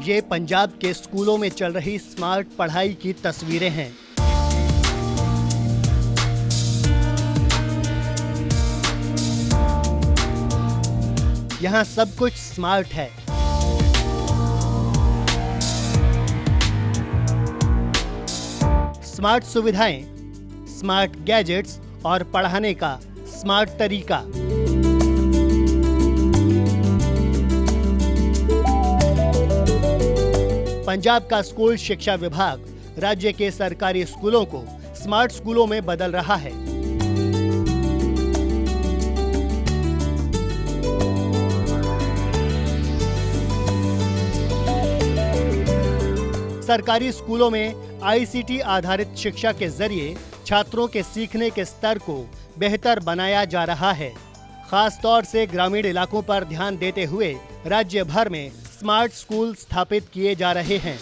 ये पंजाब के स्कूलों में चल रही स्मार्ट पढ़ाई की तस्वीरें हैं। यहाँ सब कुछ स्मार्ट है। स्मार्ट सुविधाएं, स्मार्ट गैजेट्स और पढ़ाने का स्मार्ट तरीका। पंजाब का स्कूल शिक्षा विभाग राज्य के सरकारी स्कूलों को स्मार्ट स्कूलों में बदल रहा है। सरकारी स्कूलों में आईसीटी आधारित शिक्षा के जरिए छात्रों के सीखने के स्तर को बेहतर बनाया जा रहा है। खास तौर से ग्रामीण इलाकों पर ध्यान देते हुए राज्य भर में स्मार्ट स्कूल स्थापित किए जा रहे हैं।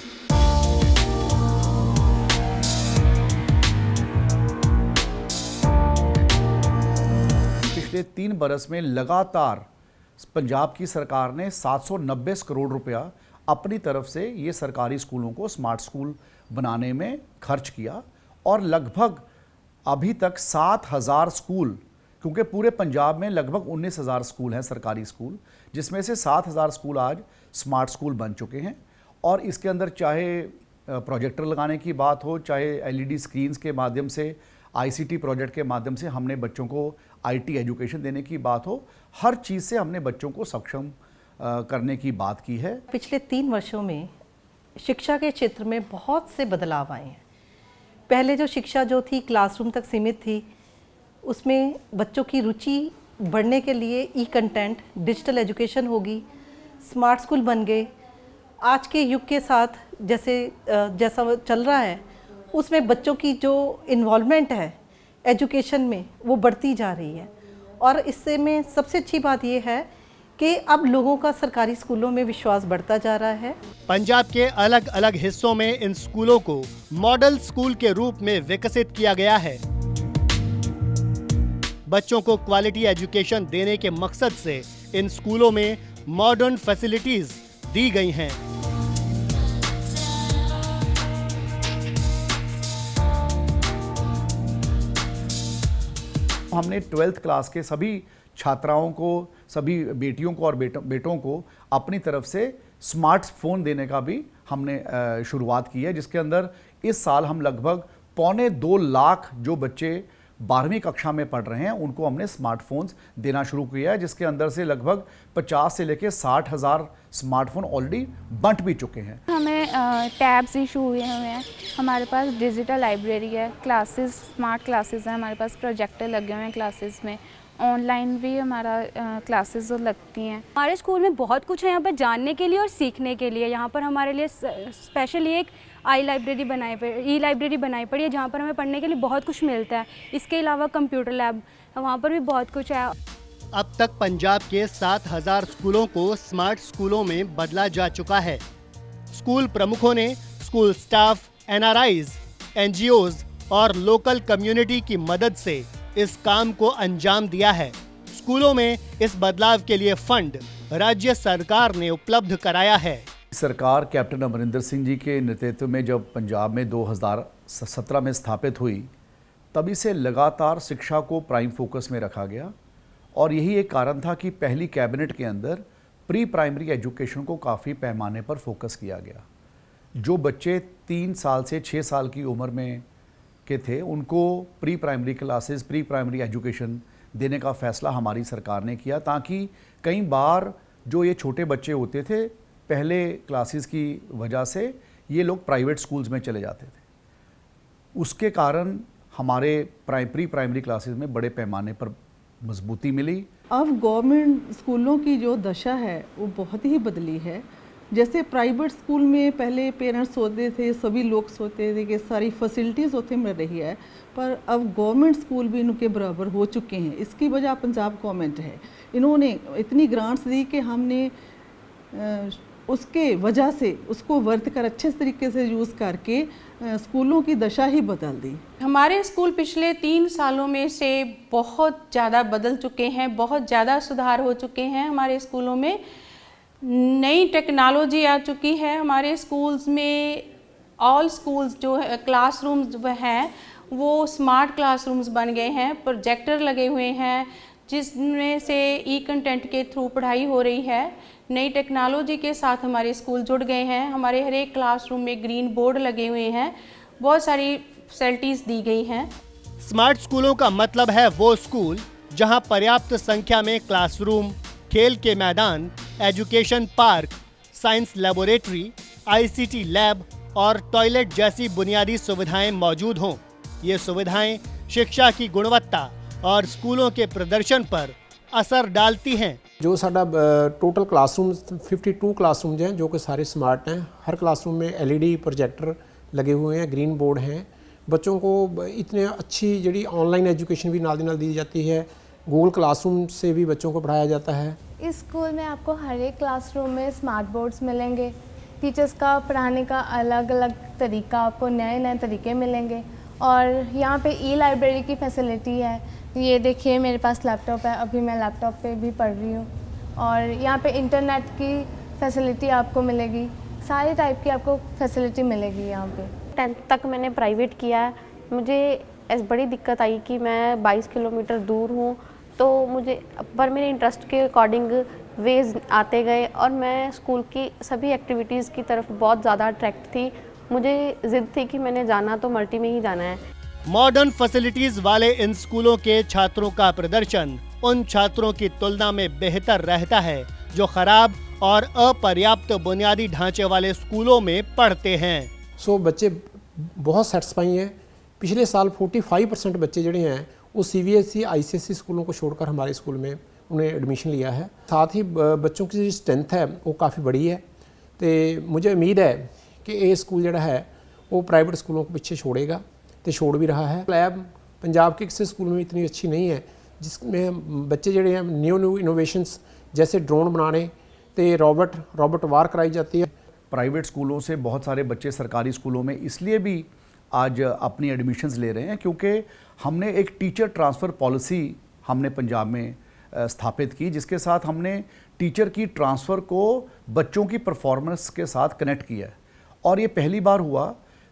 पिछले 3 बरस में लगातार पंजाब की सरकार ने 790 करोड़ रुपया अपनी तरफ से ये सरकारी स्कूलों को स्मार्ट स्कूल बनाने में खर्च किया और लगभग अभी तक 7,000 स्कूल, क्योंकि पूरे पंजाब में लगभग 19,000 स्कूल हैं सरकारी स्कूल, जिसमें से 7,000 स्कूल आज स्मार्ट स्कूल बन चुके हैं। और इसके अंदर चाहे प्रोजेक्टर लगाने की बात हो, चाहे एलईडी स्क्रीन्स के माध्यम से, आईसीटी प्रोजेक्ट के माध्यम से हमने बच्चों को आईटी एजुकेशन देने की बात हो, हर चीज़ से हमने बच्चों को सक्षम करने की बात की है। पिछले 3 वर्षों में शिक्षा के क्षेत्र में बहुत से बदलाव आए हैं। पहले जो शिक्षा जो थी क्लासरूम तक सीमित थी, उसमें बच्चों की रुचि बढ़ने के लिए ई कंटेंट, डिजिटल एजुकेशन होगी, स्मार्ट स्कूल बन गए। आज के युग के साथ जैसा चल रहा है, उसमें बच्चों की जो इन्वॉल्वमेंट है एजुकेशन में वो बढ़ती जा रही है। और इससे में सबसे अच्छी बात ये है कि अब लोगों का सरकारी स्कूलों में विश्वास बढ़ता जा रहा है। पंजाब के अलग अलग हिस्सों में इन स्कूलों को मॉडल स्कूल के रूप में विकसित किया गया है। बच्चों को क्वालिटी एजुकेशन देने के मकसद से इन स्कूलों में मॉडर्न फैसिलिटीज दी गई हैं। हमने 12th क्लास के सभी छात्राओं को, सभी बेटियों को और बेटों को अपनी तरफ से स्मार्टफोन देने का भी हमने शुरुआत की है, जिसके अंदर इस साल हम लगभग 2.25 लाख जो बच्चे 12वीं कक्षा में पढ़ रहे हैं उनको हमने स्मार्टफोन्स देना शुरू किया है, जिसके अंदर से लगभग 50 से लेकर 60,000 स्मार्टफोन ऑलरेडी बंट भी चुके हैं। हमें टैब्स इशू हुए हैं, हमारे पास डिजिटल लाइब्रेरी है, क्लासेस स्मार्ट क्लासेस हैं, हमारे पास प्रोजेक्टर लगे हुए हैं क्लासेस में, ऑनलाइन भी हमारा क्लासेस लगती हैं। हमारे स्कूल में बहुत कुछ है यहाँ पर जानने के लिए और सीखने के लिए। यहाँ पर हमारे लिए स्पेशली एक ई लाइब्रेरी बनाई पड़ी है, जहाँ पर हमें पढ़ने के लिए बहुत कुछ मिलता है। इसके अलावा कंप्यूटर लैब, वहाँ पर भी बहुत कुछ है। अब तक पंजाब के 7,000 स्कूलों को स्मार्ट स्कूलों में बदला जा चुका है। स्कूल प्रमुखों ने स्कूल स्टाफ, एनआरआईज, एनजीओज और लोकल कम्युनिटी की मदद से इस काम को अंजाम दिया है। स्कूलों में इस बदलाव के लिए फंड राज्य सरकार ने उपलब्ध कराया है। सरकार कैप्टन अमरिंदर सिंह जी के नेतृत्व में जब पंजाब में 2017 में स्थापित हुई, तभी से लगातार शिक्षा को प्राइम फोकस में रखा गया और यही एक कारण था कि पहली कैबिनेट के अंदर प्री प्राइमरी एजुकेशन को काफ़ी पैमाने पर फोकस किया गया। जो बच्चे 3 साल से 6 साल की उम्र में के थे, उनको pre primary classes, pre primary education देने का फैसला हमारी सरकार ने किया, ताकि कई बार जो ये छोटे बच्चे होते थे, पहले क्लासेस की वजह से ये लोग प्राइवेट स्कूल्स में चले जाते थे। उसके कारण हमारे प्री प्राइमरी क्लासेस में बड़े पैमाने पर मजबूती मिली। अब गवर्नमेंट स्कूलों की जो दशा है वो बहुत ही बदली है। जैसे प्राइवेट स्कूल में पहले पेरेंट्स सोचते थे, सभी लोग सोचते थे कि सारी फैसिलिटीज़ होते मिल रही है, पर अब गवर्नमेंट स्कूल भी इनके बराबर हो चुके हैं। इसकी वजह पंजाब गवर्नमेंट है। इन्होंने इतनी ग्रांट्स दी कि हमने उसके वजह से उसको वर्त कर अच्छे तरीके से यूज़ करके स्कूलों की दशा ही बदल दी। हमारे स्कूल पिछले 3 सालों में से बहुत ज़्यादा बदल चुके हैं, बहुत ज़्यादा सुधार हो चुके हैं हमारे स्कूलों में। नई टेक्नोलॉजी आ चुकी है हमारे स्कूल्स में। ऑल स्कूल्स जो है क्लासरूम्स हैं वो स्मार्ट क्लासरूम्स बन गए हैं, प्रोजेक्टर लगे हुए हैं जिसमें से ई कंटेंट के थ्रू पढ़ाई हो रही है। नई टेक्नोलॉजी के साथ हमारे स्कूल जुड़ गए हैं। हमारे हर एक क्लासरूम में ग्रीन बोर्ड लगे हुए हैं, बहुत सारी फैसिलिटीज़ दी गई हैं। स्मार्ट स्कूलों का मतलब है वो स्कूल जहां पर्याप्त संख्या में क्लासरूम, खेल के मैदान, education park, science laboratory, ICT lab और टॉयलेट जैसी बुनियादी सुविधाएं मौजूद हों। ये सुविधाएं शिक्षा की गुणवत्ता और स्कूलों के प्रदर्शन पर असर डालती हैं। जो साडा टोटल क्लासरूम 52 क्लासरूम हैं जो कि सारे स्मार्ट हैं। हर क्लासरूम में एलईडी प्रोजेक्टर लगे हुए हैं, ग्रीन बोर्ड हैं। बच्चों को इतने अच्छी जी ऑनलाइन एजुकेशन भी नाल दी नाल दी जाती है। गूगल क्लासरूम से भी बच्चों को पढ़ाया जाता है। इस स्कूल में आपको हर एक क्लासरूम में स्मार्ट बोर्ड्स मिलेंगे। टीचर्स का पढ़ाने का अलग अलग तरीका, आपको नए नए तरीके मिलेंगे। और यहाँ पे ई लाइब्रेरी की फैसिलिटी है। ये देखिए मेरे पास लैपटॉप है, अभी मैं लैपटॉप पे भी पढ़ रही हूँ। और यहाँ पे इंटरनेट की फैसिलिटी आपको मिलेगी, सारे टाइप की आपको फैसिलिटी मिलेगी यहाँ पे। 10th तक मैंने प्राइवेट किया है। मुझे बड़ी दिक्कत आई कि मैं 22 किलोमीटर दूर हूँ, तो मुझे पर मेरे इंटरेस्ट के अकॉर्डिंग वेज आते गए और मैं स्कूल की सभी एक्टिविटीज़ की तरफ बहुत ज़्यादा अट्रैक्ट थी। मुझे ज़िद थी कि मैंने जाना तो मल्टी में ही जाना है। मॉडर्न फैसिलिटीज वाले इन स्कूलों के छात्रों का प्रदर्शन उन छात्रों की तुलना में बेहतर रहता है जो खराब और अपर्याप्त बुनियादी ढांचे वाले स्कूलों में पढ़ते हैं। सो बच्चे बहुत सेटिस्फाई हैं। पिछले साल 45% बच्चे जोड़े हैं वो CBSE ICSE स्कूलों को छोड़कर हमारे स्कूल में उन्हें एडमिशन लिया है। साथ ही बच्चों की जो स्ट्रेंथ है वो काफ़ी बड़ी है। तो मुझे उम्मीद है कि ये स्कूल जोड़ा है वो प्राइवेट स्कूलों को पीछे छोड़ेगा, तो छोड़ भी रहा है। लैब पंजाब के किसी स्कूल में इतनी अच्छी नहीं है जिसमें बच्चे जोड़े हैं न्यू इनोवेशंस जैसे ड्रोन बनाने तो रोबोट वार कराई जाती है। प्राइवेट स्कूलों से बहुत सारे बच्चे सरकारी स्कूलों में इसलिए भी आज अपनी एडमिशन्स ले रहे हैं क्योंकि हमने एक टीचर ट्रांसफ़र पॉलिसी हमने पंजाब में स्थापित की, जिसके साथ हमने टीचर की ट्रांसफ़र को बच्चों की परफॉर्मेंस के साथ कनेक्ट किया है। और ये पहली बार हुआ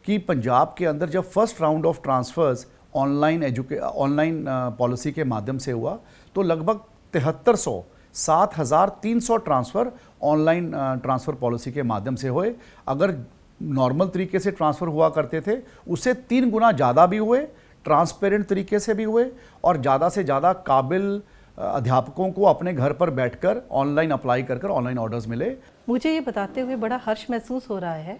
कि पंजाब के अंदर जब first round of transfers online policy के माध्यम से हुआ तो लगभग 7,300 ट्रांसफ़र ऑनलाइन ट्रांसफ़र पॉलिसी के माध्यम से हुए। अगर नॉर्मल तरीके से ट्रांसफ़र हुआ करते थे उससे 3 गुना ज़्यादा भी हुए, ट्रांसपेरेंट तरीके से भी हुए और ज़्यादा से ज़्यादा काबिल अध्यापकों को अपने घर पर बैठकर ऑनलाइन अप्लाई कर ऑनलाइन ऑर्डर्स मिले। मुझे ये बताते हुए बड़ा हर्ष महसूस हो रहा है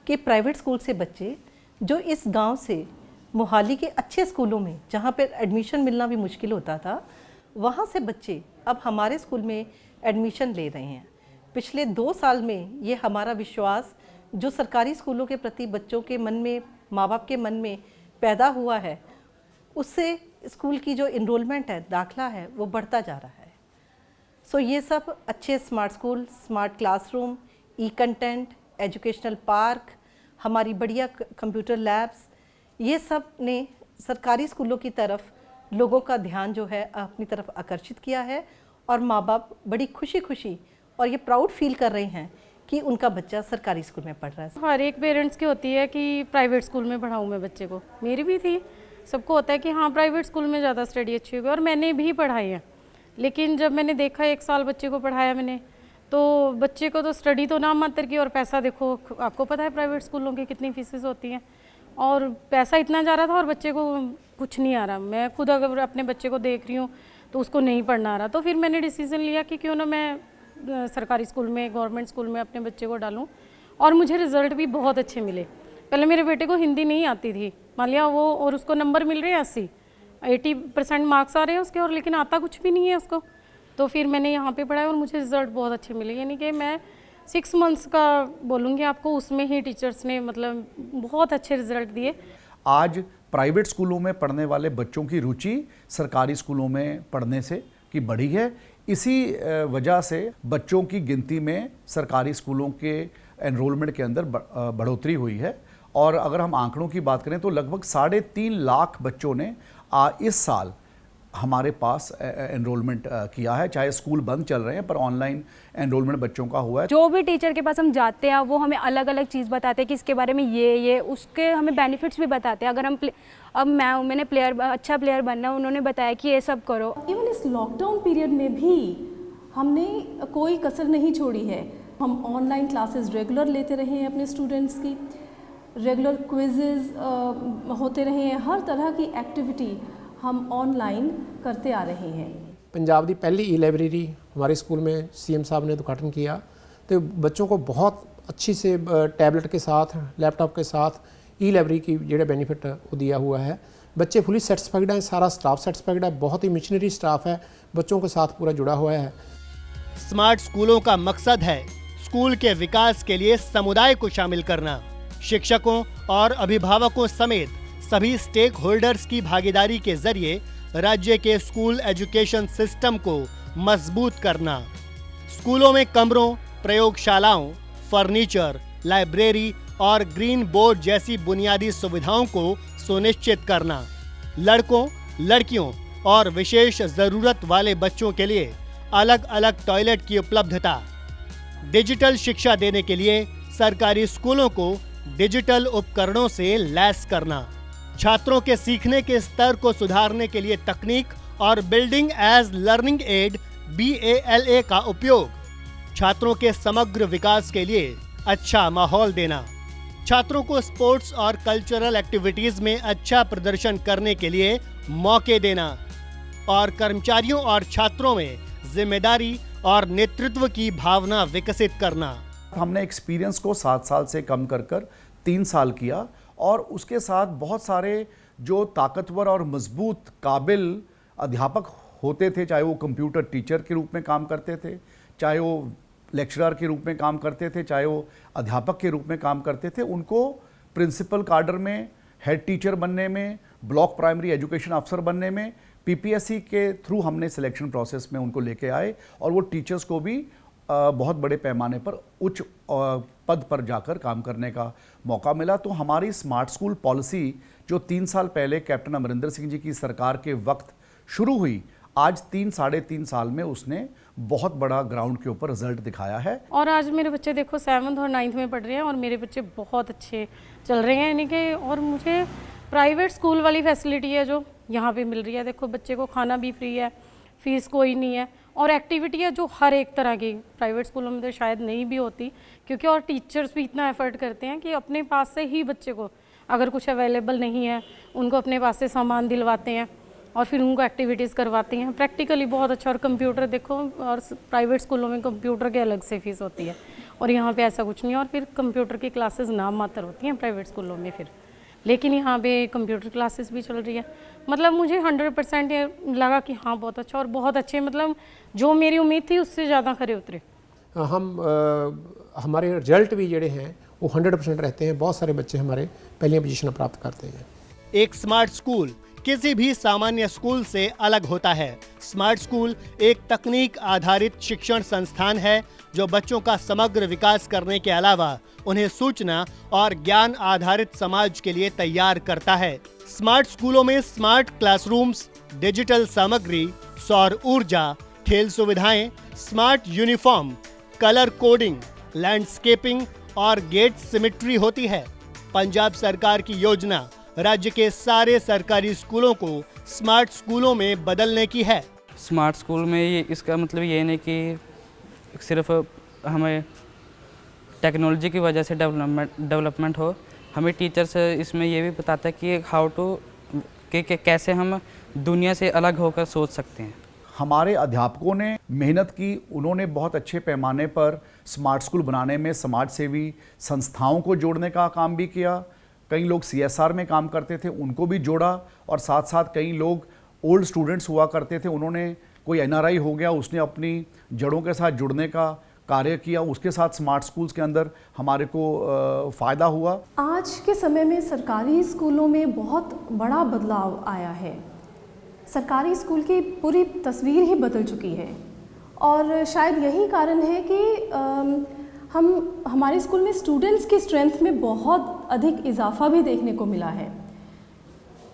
कि प्राइवेट स्कूल से बच्चे जो इस गांव से मोहाली के अच्छे स्कूलों में जहां पर एडमिशन मिलना भी मुश्किल होता था, वहां से बच्चे अब हमारे स्कूल में एडमिशन ले रहे हैं। पिछले 2 साल में ये हमारा विश्वास जो सरकारी स्कूलों के प्रति बच्चों के मन में, माँ बाप के मन में पैदा हुआ है, उससे स्कूल की जो इनरोलमेंट है, दाखला है, वो बढ़ता जा रहा है। सो ये सब अच्छे स्मार्ट स्कूल, स्मार्ट क्लासरूम, ई कंटेंट, एजुकेशनल पार्क, हमारी बढ़िया कंप्यूटर लैब्स, ये सब ने सरकारी स्कूलों की तरफ लोगों का ध्यान जो है अपनी तरफ आकर्षित किया है और माँ बाप बड़ी खुशी खुशी और ये प्राउड फील कर रहे हैं कि उनका बच्चा सरकारी स्कूल में पढ़ रहा है। हर एक पेरेंट्स की होती है कि प्राइवेट स्कूल में पढ़ाऊँ मैं बच्चे को, मेरी भी थी। सबको होता है कि हाँ प्राइवेट स्कूल में ज़्यादा स्टडी अच्छी होगी और मैंने भी पढ़ाई है। लेकिन जब मैंने देखा 1 साल बच्चे को पढ़ाया मैंने, तो बच्चे को तो स्टडी तो नाम मात्र की और पैसा देखो, आपको पता है प्राइवेट स्कूलों की कितनी फीसेस होती हैं और पैसा इतना जा रहा था और बच्चे को कुछ नहीं आ रहा। मैं खुद अगर अपने बच्चे को देख रही हूँ तो उसको नहीं पढ़ना आ रहा, तो फिर मैंने डिसीज़न लिया कि क्यों ना मैं सरकारी स्कूल में, गवर्नमेंट स्कूल में अपने बच्चे को डालूं। और मुझे रिज़ल्ट भी बहुत अच्छे मिले। पहले मेरे बेटे को हिंदी नहीं आती थी, मान लिया वो, और उसको नंबर मिल रहे हैं 80% मार्क्स आ रहे हैं उसके, और लेकिन आता कुछ भी नहीं है उसको। तो फिर मैंने यहाँ पे पढ़ाया और मुझे रिज़ल्ट बहुत अच्छे मिले। यानी कि मैं 6 मंथ्स का बोलूँगी आपको, उसमें ही टीचर्स ने मतलब बहुत अच्छे रिजल्ट दिए। आज प्राइवेट स्कूलों में पढ़ने वाले बच्चों की रुचि सरकारी स्कूलों में पढ़ने से की बढ़ी है। इसी वजह से बच्चों की गिनती में सरकारी स्कूलों के एनरोलमेंट के अंदर बढ़ोतरी हुई है। और अगर हम आंकड़ों की बात करें तो लगभग 3.5 लाख बच्चों ने इस साल हमारे पास एनरोलमेंट किया है, चाहे स्कूल बंद चल रहे हैं पर ऑनलाइन एनरोलमेंट बच्चों का हुआ है। जो भी टीचर के पास हम जाते हैं वो हमें अलग अलग चीज़ बताते हैं कि इसके बारे में ये उसके हमें बेनिफिट्स भी बताते हैं। अगर हम अब मैंने अच्छा प्लेयर बनना, उन्होंने बताया कि ये सब करो। इवन इस लॉकडाउन पीरियड में भी हमने कोई कसर नहीं छोड़ी है। हम ऑनलाइन क्लासेस रेगुलर लेते रहे हैं अपने स्टूडेंट्स की, रेगुलर क्विज़ेस होते रहे हैं, हर तरह की एक्टिविटी हम ऑनलाइन करते आ रहे हैं। पंजाब की पहली ई लाइब्रेरी हमारे स्कूल में सीएम साहब ने उद्घाटन किया, तो बच्चों को बहुत अच्छी से टैबलेट के साथ, लैपटॉप के साथ ई लाइब्रेरी की जो बेनिफिट वो दिया हुआ है। बच्चे फुली सेटिस्फाइड हैं, सारा स्टाफ सेटिस्फाइड है, बहुत ही मिशनरी स्टाफ है, बच्चों के साथ पूरा जुड़ा हुआ है। स्मार्ट स्कूलों का मकसद है स्कूल के विकास के लिए समुदाय को शामिल करना। शिक्षकों और अभिभावकों समेत सभी स्टेक होल्डर्स की भागीदारी के जरिए राज्य के स्कूल एजुकेशन सिस्टम को मजबूत करना। स्कूलों में कमरों, प्रयोगशालाओं, फर्नीचर, लाइब्रेरी और ग्रीन बोर्ड जैसी बुनियादी सुविधाओं को सुनिश्चित करना। लड़कों, लड़कियों और विशेष जरूरत वाले बच्चों के लिए अलग अलग टॉयलेट की उपलब्धता। डिजिटल शिक्षा देने के लिए सरकारी स्कूलों को डिजिटल उपकरणों से लैस करना। छात्रों के सीखने के स्तर को सुधारने के लिए तकनीक और building as learning aid BALA का उपयोग। छात्रों के समग्र विकास के लिए अच्छा माहौल देना। छात्रों को स्पोर्ट्स और कल्चरल एक्टिविटीज में अच्छा प्रदर्शन करने के लिए मौके देना और कर्मचारियों और छात्रों में जिम्मेदारी और नेतृत्व की भावना विकसित करना। हमने एक्सपीरियंस को 7 साल से कम कर 3 साल किया और उसके साथ बहुत सारे जो ताकतवर और मजबूत काबिल अध्यापक होते थे, चाहे वो कंप्यूटर टीचर के रूप में काम करते थे, चाहे वो लेक्चरर के रूप में काम करते थे, चाहे वो अध्यापक के रूप में काम करते थे, उनको प्रिंसिपल काडर में, हेड टीचर बनने में, ब्लॉक प्राइमरी एजुकेशन अफसर बनने में PPSC के थ्रू हमने सिलेक्शन प्रोसेस में उनको लेके आए और वो टीचर्स को भी बहुत बड़े पैमाने पर उच्च पद पर जाकर काम करने का मौका मिला। तो हमारी स्मार्ट स्कूल पॉलिसी जो 3 साल पहले कैप्टन अमरिंदर सिंह जी की सरकार के वक्त शुरू हुई, आज 3-3.5 साल में उसने बहुत बड़ा ग्राउंड के ऊपर रिजल्ट दिखाया है। और आज मेरे बच्चे देखो 7th और 9th में पढ़ रहे हैं और मेरे बच्चे बहुत अच्छे चल रहे हैं, यानी कि और मुझे प्राइवेट स्कूल वाली फैसिलिटी है जो यहाँ पे मिल रही है। देखो बच्चे को खाना भी फ्री है, फीस कोई नहीं है और एक्टिविटी है जो हर एक तरह की प्राइवेट स्कूलों में तो शायद नहीं भी होती, क्योंकि और टीचर्स भी इतना एफर्ट करते हैं कि अपने पास से ही बच्चे को अगर कुछ अवेलेबल नहीं है उनको अपने पास से सामान दिलवाते हैं और फिर उनको एक्टिविटीज़ करवाती हैं। प्रैक्टिकली बहुत अच्छा। और कंप्यूटर देखो, और प्राइवेट स्कूलों में कंप्यूटर के अलग से फीस होती है और यहाँ पे ऐसा कुछ नहीं है। और फिर कंप्यूटर की क्लासेस नाम मात्र होती हैं प्राइवेट स्कूलों में फिर, लेकिन यहाँ पे कंप्यूटर क्लासेस भी चल रही है। मतलब मुझे 100% ये लगा कि हाँ बहुत अच्छा और बहुत अच्छे, मतलब जो मेरी उम्मीद थी उससे ज़्यादा खरे उतरे। हमारे रिजल्ट भी जड़े हैं वो 100% रहते हैं। बहुत सारे बच्चे हमारे पहली पोजीशन प्राप्त करते हैं। एक स्मार्ट स्कूल किसी भी सामान्य स्कूल से अलग होता है। स्मार्ट स्कूल एक तकनीक आधारित शिक्षण संस्थान है जो बच्चों का समग्र विकास करने के अलावा उन्हें सूचना और ज्ञान आधारित समाज के लिए तैयार करता है। स्मार्ट स्कूलों में स्मार्ट क्लासरूम्स, डिजिटल सामग्री, सौर ऊर्जा, खेल सुविधाएं, smart uniform, colour coding, landscaping और गेट सिमेट्री होती है। पंजाब सरकार की योजना राज्य के सारे सरकारी स्कूलों को स्मार्ट स्कूलों में बदलने की है। स्मार्ट स्कूल में ये इसका मतलब ये नहीं कि सिर्फ हमें टेक्नोलॉजी की वजह से डेवलपमेंट हो, हमें टीचर्स इसमें ये भी बताता है कि हाउ टू कि कैसे हम दुनिया से अलग होकर सोच सकते हैं। हमारे अध्यापकों ने मेहनत की, उन्होंने बहुत अच्छे पैमाने पर स्मार्ट स्कूल बनाने में समाज सेवी संस्थाओं को जोड़ने का काम भी किया। कई लोग CSR में काम करते थे, उनको भी जोड़ा और साथ साथ कई लोग ओल्ड स्टूडेंट्स हुआ करते थे, उन्होंने कोई NRI हो गया, उसने अपनी जड़ों के साथ जुड़ने का कार्य किया, उसके साथ स्मार्ट स्कूल्स के अंदर हमारे को फ़ायदा हुआ। आज के समय में सरकारी स्कूलों में बहुत बड़ा बदलाव आया है। सरकारी स्कूल की पूरी तस्वीर ही बदल चुकी है और शायद यही कारण है कि हमारे स्कूल में स्टूडेंट्स की स्ट्रेंथ में बहुत अधिक इजाफा भी देखने को मिला है।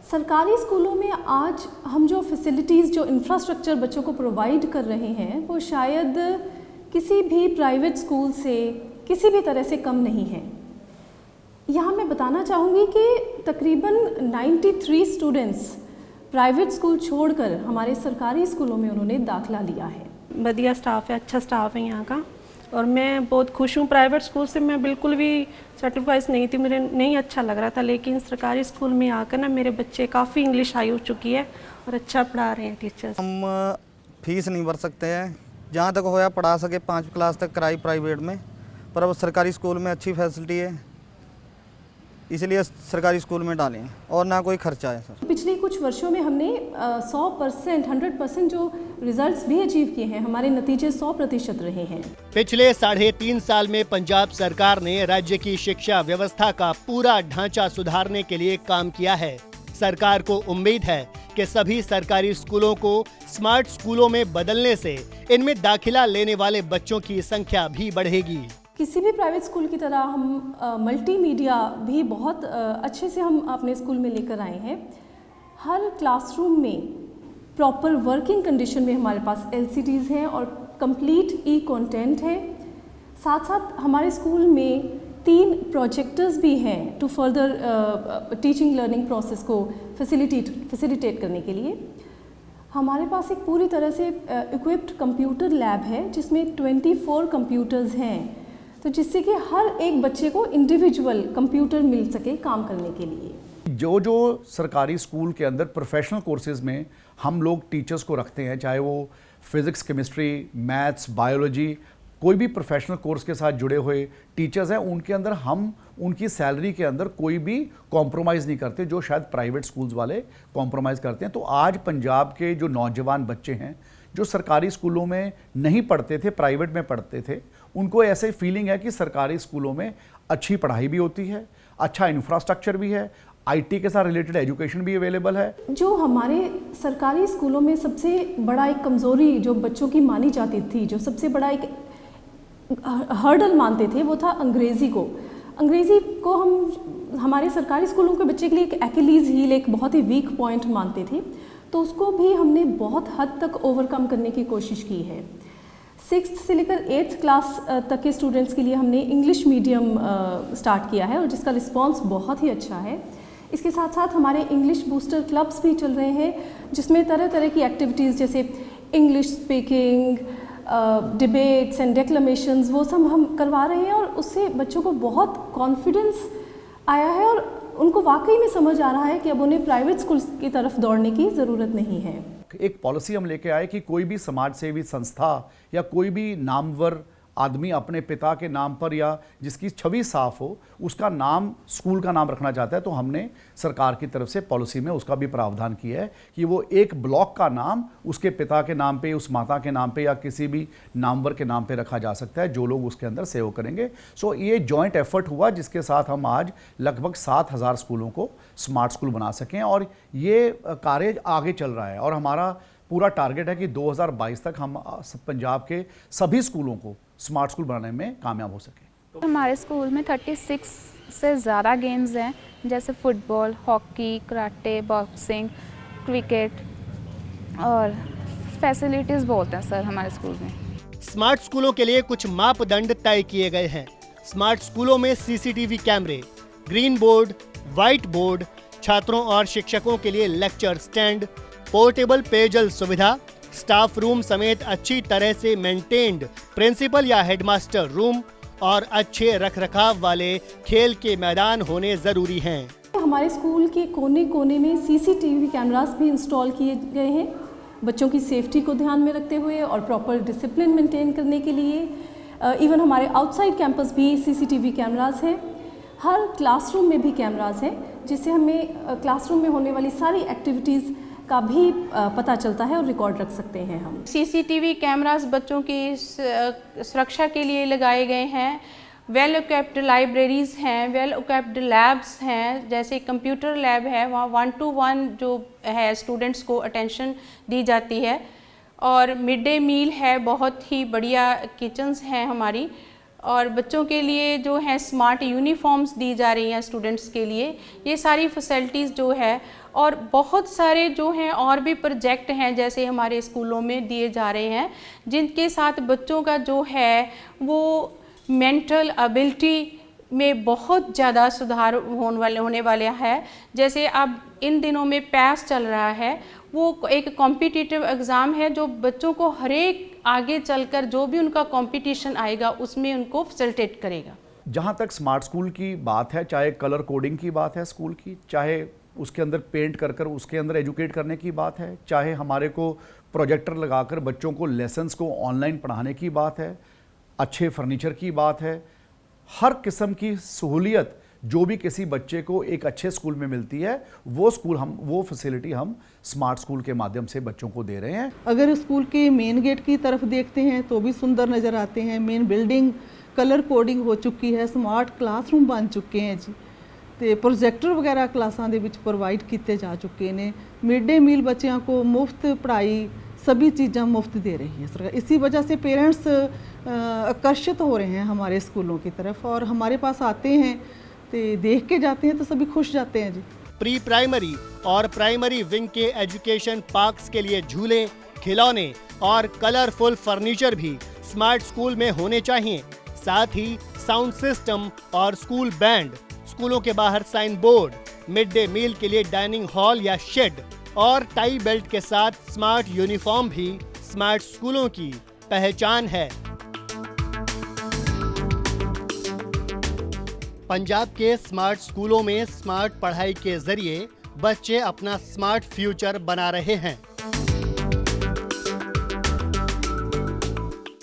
सरकारी स्कूलों में आज हम जो फैसिलिटीज़, जो इंफ्रास्ट्रक्चर बच्चों को प्रोवाइड कर रहे हैं, वो शायद किसी भी प्राइवेट स्कूल से किसी भी तरह से कम नहीं है। यहाँ मैं बताना चाहूँगी कि तकरीबन 93 स्टूडेंट्स प्राइवेट स्कूल छोड़कर हमारे सरकारी स्कूलों में उन्होंने दाखिला लिया है। बढ़िया स्टाफ है, अच्छा स्टाफ है यहाँ का, और मैं बहुत खुश हूँ। प्राइवेट स्कूल से मैं बिल्कुल भी सेटिस्फाइड नहीं थी, मुझे नहीं अच्छा लग रहा था, लेकिन सरकारी स्कूल में आकर ना मेरे बच्चे काफ़ी इंग्लिश हाई हो चुकी है और अच्छा पढ़ा रहे हैं टीचर्स। हम फीस नहीं भर सकते हैं, जहाँ तक होया पढ़ा सके 5 क्लास तक कराई प्राइवेट में, पर अब सरकारी स्कूल में अच्छी फैसिलिटी है, इसलिए सरकारी स्कूल में डालें और ना कोई खर्चा है सर। पिछले कुछ वर्षों में हमने 100%, 100% जो रिजल्ट्स भी अचीव किए हैं, हमारे नतीजे 100% रहे हैं। पिछले 3.5 साल में पंजाब सरकार ने राज्य की शिक्षा व्यवस्था का पूरा ढांचा सुधारने के लिए काम किया है। सरकार को उम्मीद है कि सभी सरकारी स्कूलों को स्मार्ट स्कूलों में बदलने से इनमें दाखिला लेने वाले बच्चों की संख्या भी बढ़ेगी। किसी भी प्राइवेट स्कूल की तरह हम मल्टीमीडिया भी बहुत अच्छे से हम अपने स्कूल में लेकर आए हैं। हर क्लासरूम में प्रॉपर वर्किंग कंडीशन में हमारे पास LCDs हैं और कंप्लीट कंटेंट है। साथ साथ हमारे स्कूल में 3 प्रोजेक्टर्स भी हैं to further teaching learning process को फैसिलिटेट करने के लिए। हमारे पास एक पूरी तरह से इक्विप्ड कंप्यूटर लैब है जिसमें 24 कंप्यूटर्स हैं, तो जिससे कि हर एक बच्चे को इंडिविजुअल कंप्यूटर मिल सके काम करने के लिए। जो सरकारी स्कूल के अंदर प्रोफेशनल कोर्सेज में हम लोग टीचर्स को रखते हैं, चाहे वो फिज़िक्स, केमिस्ट्री, मैथ्स, बायोलॉजी, कोई भी प्रोफेशनल कोर्स के साथ जुड़े हुए टीचर्स हैं, उनके अंदर हम उनकी सैलरी के अंदर कोई भी कॉम्प्रोमाइज़ नहीं करते, जो शायद प्राइवेट स्कूल्स वाले कॉम्प्रोमाइज़ करते हैं। तो आज पंजाब के जो नौजवान बच्चे हैं जो सरकारी स्कूलों में नहीं पढ़ते थे, प्राइवेट में पढ़ते थे, उनको ऐसे फीलिंग है कि सरकारी स्कूलों में अच्छी पढ़ाई भी होती है, अच्छा इंफ्रास्ट्रक्चर भी है, IT के साथ रिलेटेड एजुकेशन भी अवेलेबल है। जो हमारे सरकारी स्कूलों में सबसे बड़ा एक कमज़ोरी जो बच्चों की मानी जाती थी, जो सबसे बड़ा एक हर्डल मानते थे, वो था अंग्रेज़ी को। अंग्रेज़ी को हम हमारे सरकारी स्कूलों के बच्चे के लिए एक एक्यूलीज हील, एक बहुत ही वीक पॉइंट मानते थे, तो उसको भी हमने बहुत हद तक ओवरकम करने की कोशिश की है। 6th से लेकर 8th क्लास तक के स्टूडेंट्स के लिए हमने इंग्लिश मीडियम स्टार्ट किया है और जिसका रिस्पांस बहुत ही अच्छा है। इसके साथ साथ हमारे इंग्लिश बूस्टर क्लब्स भी चल रहे हैं, जिसमें तरह तरह की एक्टिविटीज़ जैसे इंग्लिश स्पीकिंग, डिबेट्स एंड डेक्लेमेशंस, वो सब हम करवा रहे हैं और उससे बच्चों को बहुत कॉन्फिडेंस आया है और उनको वाकई में समझ आ रहा है कि अब उन्हें प्राइवेट स्कूल की तरफ दौड़ने की ज़रूरत नहीं है। एक पॉलिसी हम लेके आए कि कोई भी समाज सेवी संस्था या कोई भी नामवर आदमी अपने पिता के नाम पर या जिसकी छवि साफ हो उसका नाम, स्कूल का नाम रखना चाहता है, तो हमने सरकार की तरफ से पॉलिसी में उसका भी प्रावधान किया है कि वो एक ब्लॉक का नाम उसके पिता के नाम पे, उस माता के नाम पे या किसी भी नामवर के नाम पे रखा जा सकता है, जो लोग उसके अंदर सेव करेंगे। सो ये जॉइंट एफर्ट हुआ जिसके साथ हम आज लगभग 7000 स्कूलों को स्मार्ट स्कूल बना सकें और ये कार्य आगे चल रहा है और हमारा पूरा टारगेट है कि 2022 तक हम पंजाब के सभी स्कूलों को स्मार्ट स्कूल बनाने में कामयाब हो सके। हमारे स्कूल में 36 से ज़्यादा गेम्स हैं, जैसे football, hockey, karate, boxing, cricket और फैसिलिटीज़ बहुत हैं सर हमारे स्कूल में। स्मार्ट स्कूलों के लिए कुछ मापदंड तय किए गए हैं। स्मार्ट स्कूलों में CCTV कैमरे, ग्रीन बोर्ड, व्हाइट बोर्ड, छात्रों और शिक्षकों के लिए लेक्चर स्टैंड, पोर्टेबल पेयजल सुविधा, स्टाफ रूम समेत अच्छी तरह से मेंटेन्ड प्रिंसिपल या हेडमास्टर रूम और अच्छे रखरखाव वाले खेल के मैदान होने जरूरी हैं। हमारे स्कूल के कोने कोने में CCTV कैमरास भी इंस्टॉल किए गए हैं, बच्चों की सेफ्टी को ध्यान में रखते हुए और प्रॉपर डिसिप्लिन मेंटेन करने के लिए। इवन हमारे आउटसाइड कैंपस भी CCTV कैमरास हैं, हर क्लासरूम में भी कैमरास हैं, जिससे हमें क्लासरूम में होने वाली सारी एक्टिविटीज़ का भी पता चलता है और रिकॉर्ड रख सकते हैं हम। CCTV कैमरास बच्चों की सुरक्षा के लिए लगाए गए हैं। वेल इक्विप्ड लाइब्रेरीज़ हैं, वेल इक्विप्ड लैब्स हैं, जैसे कंप्यूटर लैब है, वहाँ 1-to-1 जो है स्टूडेंट्स को अटेंशन दी जाती है। और मिड डे मील है, बहुत ही बढ़िया किचन्स हैं हमारी और बच्चों के लिए जो है स्मार्ट यूनिफॉर्म्स दी जा रही हैं स्टूडेंट्स के लिए, ये सारी फैसिलिटीज़ जो है। और बहुत सारे जो हैं और भी प्रोजेक्ट हैं जैसे हमारे स्कूलों में दिए जा रहे हैं, जिनके साथ बच्चों का जो है वो मेंटल एबिलिटी में बहुत ज़्यादा सुधार होने वाले है। जैसे अब इन दिनों में पैस चल रहा है, वो एक कॉम्पिटिटिव एग्ज़ाम है जो बच्चों को हर एक आगे चलकर जो भी उनका कंपटीशन आएगा उसमें उनको फैसिलिटेट करेगा। जहाँ तक स्मार्ट स्कूल की बात है, चाहे कलर कोडिंग की बात है स्कूल की, चाहे उसके अंदर पेंट कर कर उसके अंदर एजुकेट करने की बात है, चाहे हमारे को प्रोजेक्टर लगाकर बच्चों को लेसन्स को ऑनलाइन पढ़ाने की बात है, अच्छे फर्नीचर की बात है, हर किस्म की सहूलियत जो भी किसी बच्चे को एक अच्छे स्कूल में मिलती है वो फैसिलिटी हम स्मार्ट स्कूल के माध्यम से बच्चों को दे रहे हैं। अगर स्कूल के मेन गेट की तरफ देखते हैं तो भी सुंदर नज़र आते हैं। मेन बिल्डिंग कलर कोडिंग हो चुकी है, स्मार्ट क्लासरूम बन चुके हैं जी, तो प्रोजेक्टर वगैरह क्लासां दे विच प्रोवाइड किए जा चुके हैं। मिड डे मील बच्चों को मुफ्त पढ़ाई सभी चीज़ें मुफ्त दे रही है सरकार। इसी वजह से पेरेंट्स आकर्षित हो रहे हैं हमारे स्कूलों की तरफ और हमारे पास आते हैं तो देख के जाते हैं तो सभी खुश जाते हैं जी। प्री प्राइमरी और प्राइमरी विंग के एजुकेशन पार्क्स के लिए झूले, खिलौने और कलरफुल फर्नीचर भी स्मार्ट स्कूल में होने चाहिए। साथ ही साउंड सिस्टम और स्कूल बैंड, स्कूलों के बाहर sign board, mid day meal के लिए डाइनिंग हॉल या शेड और टाई बेल्ट के साथ स्मार्ट यूनिफॉर्म भी स्मार्ट स्कूलों की पहचान है। पंजाब के स्मार्ट स्कूलों में स्मार्ट पढ़ाई के जरिए बच्चे अपना स्मार्ट फ्यूचर बना रहे हैं।